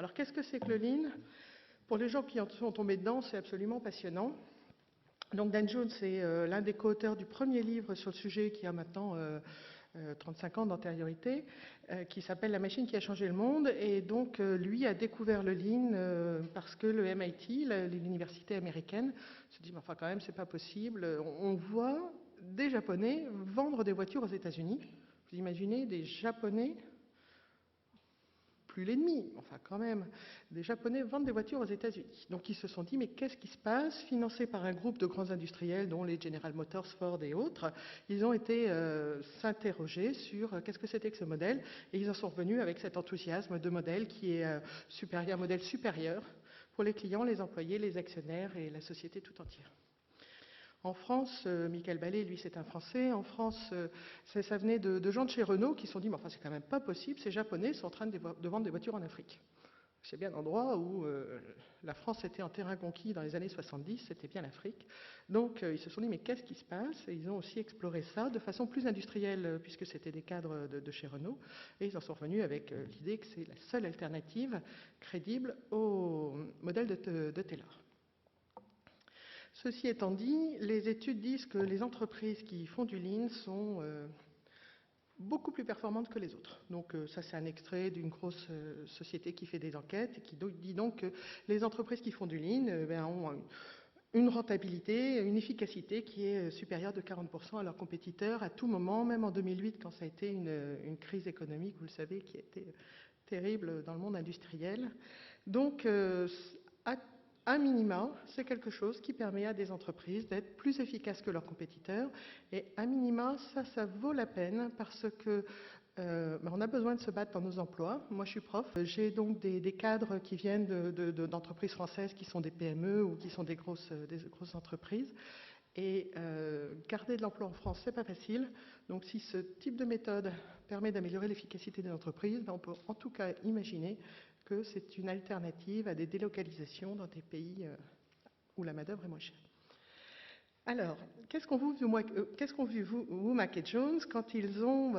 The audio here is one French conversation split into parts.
Alors, qu'est-ce que c'est que le Lean? Pour les gens qui en sont tombés dedans, c'est absolument passionnant. Donc, Dan Jones est l'un des co-auteurs du premier livre sur le sujet qui a maintenant 35 ans d'antériorité, qui s'appelle La machine qui a changé le monde. Et donc, lui a découvert le Lean parce que le MIT, l'université américaine, se dit, mais enfin, quand même, c'est pas possible. On voit des Japonais vendre des voitures aux États-Unis. Vous imaginez des Japonais, plus l'ennemi, enfin quand même, des Japonais vendent des voitures aux États-Unis. Donc ils se sont dit, mais qu'est-ce qui se passe? Financés par un groupe de grands industriels, dont les General Motors, Ford et autres, ils ont été s'interroger sur qu'est-ce que c'était que ce modèle, et ils en sont revenus avec cet enthousiasme de modèle qui est un modèle supérieur pour les clients, les employés, les actionnaires et la société tout entière. En France, Michael Ballet, lui, c'est un Français. En France, ça venait de gens de chez Renault qui se sont dit, mais enfin, c'est quand même pas possible, ces Japonais sont en train de vendre des voitures en Afrique. C'est bien l'endroit où la France était en terrain conquis dans les années 70, c'était bien l'Afrique. Donc, ils se sont dit, mais qu'est-ce qui se passe? Et ils ont aussi exploré ça de façon plus industrielle, puisque c'était des cadres de chez Renault. Et ils en sont revenus avec l'idée que c'est la seule alternative crédible au modèle de Taylor. Ceci étant dit, les études disent que les entreprises qui font du Lean sont beaucoup plus performantes que les autres. Donc ça, c'est un extrait d'une grosse société qui fait des enquêtes et qui dit donc que les entreprises qui font du Lean ont une rentabilité, une efficacité qui est supérieure de 40% à leurs compétiteurs à tout moment, même en 2008 quand ça a été une crise économique, vous le savez, qui a été terrible dans le monde industriel. Donc à minima, c'est quelque chose qui permet à des entreprises d'être plus efficaces que leurs compétiteurs. Et à minima, ça vaut la peine parce que on a besoin de se battre dans nos emplois. Moi, je suis prof. J'ai donc des cadres qui viennent d'entreprises françaises qui sont des PME ou qui sont des grosses entreprises. Et garder de l'emploi en France, c'est pas facile. Donc, si ce type de méthode permet d'améliorer l'efficacité des entreprises, on peut en tout cas imaginer que c'est une alternative à des délocalisations dans des pays où la main-d'œuvre est moins chère. Alors, qu'est-ce qu'ont vu Womack et Jones quand ils ont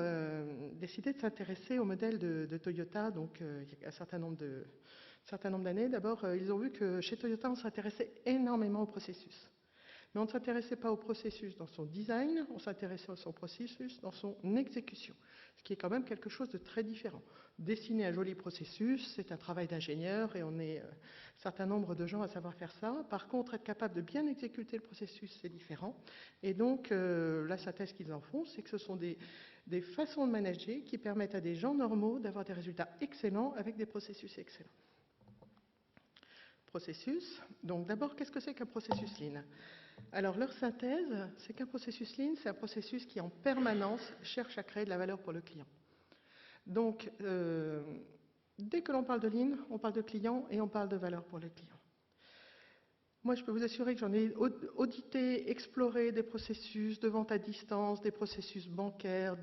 décidé de s'intéresser au modèle de Toyota, donc il y a un certain nombre d'années. D'abord, ils ont vu que chez Toyota, on s'intéressait énormément au processus. Mais on ne s'intéressait pas au processus dans son design, on s'intéressait à son processus dans son exécution, ce qui est quand même quelque chose de très différent. Dessiner un joli processus, c'est un travail d'ingénieur et on est un certain nombre de gens à savoir faire ça. Par contre, être capable de bien exécuter le processus, c'est différent. Et donc, la synthèse qu'ils en font, c'est que ce sont des façons de manager qui permettent à des gens normaux d'avoir des résultats excellents avec des processus excellents. Processus. Donc d'abord, qu'est-ce que c'est qu'un processus Lean? Alors leur synthèse, c'est qu'un processus Lean, c'est un processus qui en permanence cherche à créer de la valeur pour le client. Donc dès que l'on parle de Lean, on parle de client et on parle de valeur pour le client. Moi, je peux vous assurer que j'en ai audité, exploré des processus de vente à distance, des processus bancaires,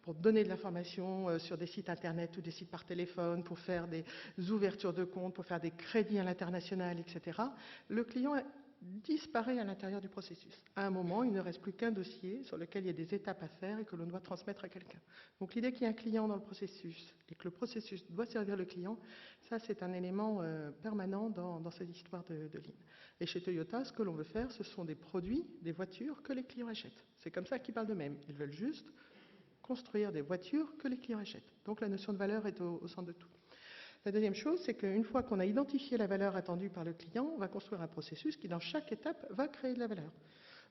pour donner de l'information sur des sites internet ou des sites par téléphone, pour faire des ouvertures de comptes, pour faire des crédits à l'international, etc. Le client disparaît à l'intérieur du processus. À un moment, il ne reste plus qu'un dossier sur lequel il y a des étapes à faire et que l'on doit transmettre à quelqu'un. Donc l'idée qu'il y ait un client dans le processus et que le processus doit servir le client, ça c'est un élément permanent dans cette histoire de Lean. Et chez Toyota, ce que l'on veut faire, ce sont des produits, des voitures que les clients achètent. C'est comme ça qu'ils parlent d'eux-mêmes. Ils veulent juste construire des voitures que les clients achètent. Donc la notion de valeur est au centre de tout. La deuxième chose, c'est qu'une fois qu'on a identifié la valeur attendue par le client, on va construire un processus qui, dans chaque étape, va créer de la valeur.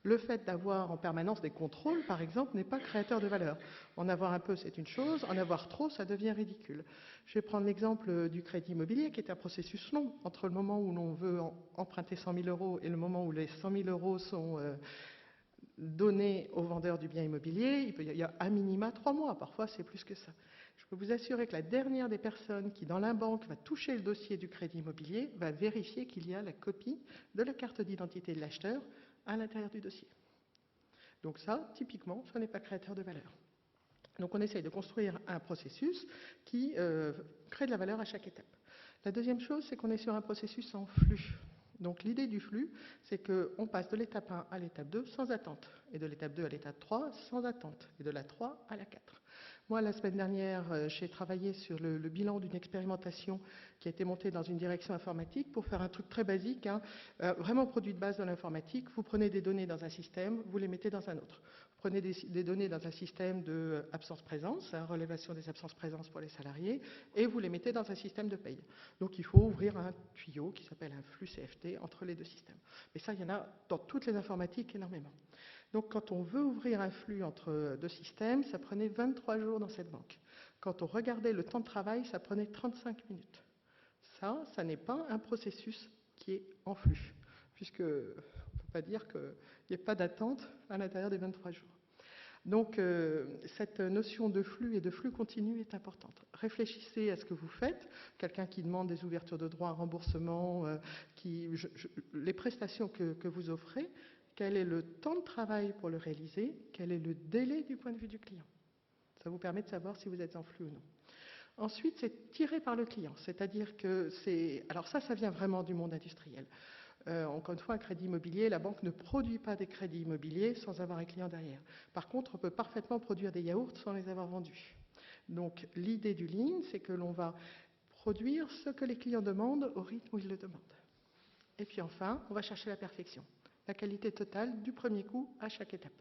Le fait d'avoir en permanence des contrôles, par exemple, n'est pas créateur de valeur. En avoir un peu, c'est une chose. En avoir trop, ça devient ridicule. Je vais prendre l'exemple du crédit immobilier, qui est un processus long. Entre le moment où l'on veut emprunter 100 000 euros et le moment où les 100 000 euros sont donnés au vendeur du bien immobilier, il y a à minima 3 mois. Parfois, c'est plus que ça. Je peux vous assurer que la dernière des personnes qui, dans la banque, va toucher le dossier du crédit immobilier, va vérifier qu'il y a la copie de la carte d'identité de l'acheteur à l'intérieur du dossier. Donc ça, typiquement, ce n'est pas créateur de valeur. Donc on essaye de construire un processus qui crée de la valeur à chaque étape. La deuxième chose, c'est qu'on est sur un processus en flux. Donc l'idée du flux, c'est qu'on passe de l'étape 1 à l'étape 2 sans attente, et de l'étape 2 à l'étape 3 sans attente, et de la 3 à la 4. Moi, la semaine dernière, j'ai travaillé sur le bilan d'une expérimentation qui a été montée dans une direction informatique pour faire un truc très basique, hein, vraiment produit de base de l'informatique. Vous prenez des données dans un système, vous les mettez dans un autre. Vous prenez des données dans un système de absence-présence, hein, relevation des absences-présence pour les salariés, et vous les mettez dans un système de paye. Donc il faut ouvrir un tuyau qui s'appelle un flux CFT entre les deux systèmes. Mais ça, il y en a dans toutes les informatiques énormément. Donc quand on veut ouvrir un flux entre deux systèmes, ça prenait 23 jours dans cette banque. Quand on regardait le temps de travail, ça prenait 35 minutes. Ça n'est pas un processus qui est en flux, puisque on ne peut pas dire qu'il n'y ait pas d'attente à l'intérieur des 23 jours. Donc cette notion de flux et de flux continu est importante. Réfléchissez à ce que vous faites. Quelqu'un qui demande des ouvertures de droits, un remboursement, les prestations que vous offrez, quel est le temps de travail pour le réaliser, quel est le délai du point de vue du client. Ça vous permet de savoir si vous êtes en flux ou non. Ensuite, c'est tiré par le client, c'est-à-dire que c'est... Alors ça vient vraiment du monde industriel. Encore une fois, un crédit immobilier, la banque ne produit pas des crédits immobiliers sans avoir un client derrière. Par contre, on peut parfaitement produire des yaourts sans les avoir vendus. Donc l'idée du Lean, c'est que l'on va produire ce que les clients demandent au rythme où ils le demandent. Et puis enfin, on va chercher la perfection, la qualité totale du premier coup à chaque étape.